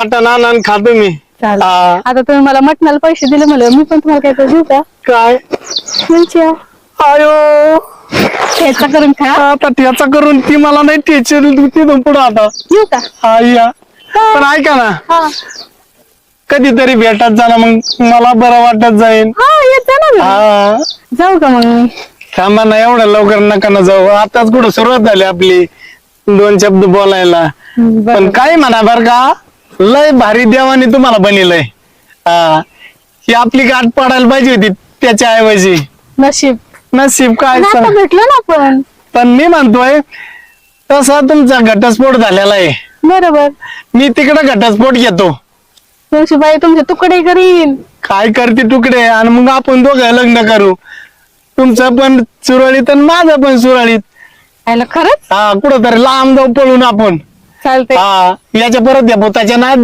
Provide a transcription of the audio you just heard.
मटण आणून खातो मी. चालेल. हा. आता तुम्ही मला मटणाला पैसे दिले म्हणलं मी पण तुम्हाला काय देऊ का? काय मिरच्या आयो ठेचा करून खा. आता त्याचा करून ती मला नाही टेन्शन तिथून पुढे आता. येऊ का? हा या पण ऐका ना हा कधीतरी भेटत जा ना मग मला बरं वाटत जाईल. हा येत जा ना. हा जाऊ का मग मी? थांबा ना एवढं लवकर नका ना जाऊ. आताच कुठं सुरुवात झाली आपली 2 शब्द बोलायला. बरं. पण काय म्हणा बर का लय भारी देवाने तुम्हाला बनलंय. हा ही आपली गाठ पडायला पाहिजे होती त्याच्या ऐवजी. नशीब. नशीब काय पण आता भेटलो ना आपण. पण मी म्हणतोय तसा तुमचा घटस्फोट झालेला आहे. बरोबर. मी तिकडे घटस्फोट घेतो. तुमची बाई तुमचे तुकडे करीन. काय करते तुकडे आणि मग आपण दोघं लग्न करू. तुमचं पण सुरळीत आणि माझं पण सुरळीत. यायला खरंच हा कुठं तरी लांब जाऊ पळून आपण. चालतंय. हा याच्या परत या भूताच्या नाद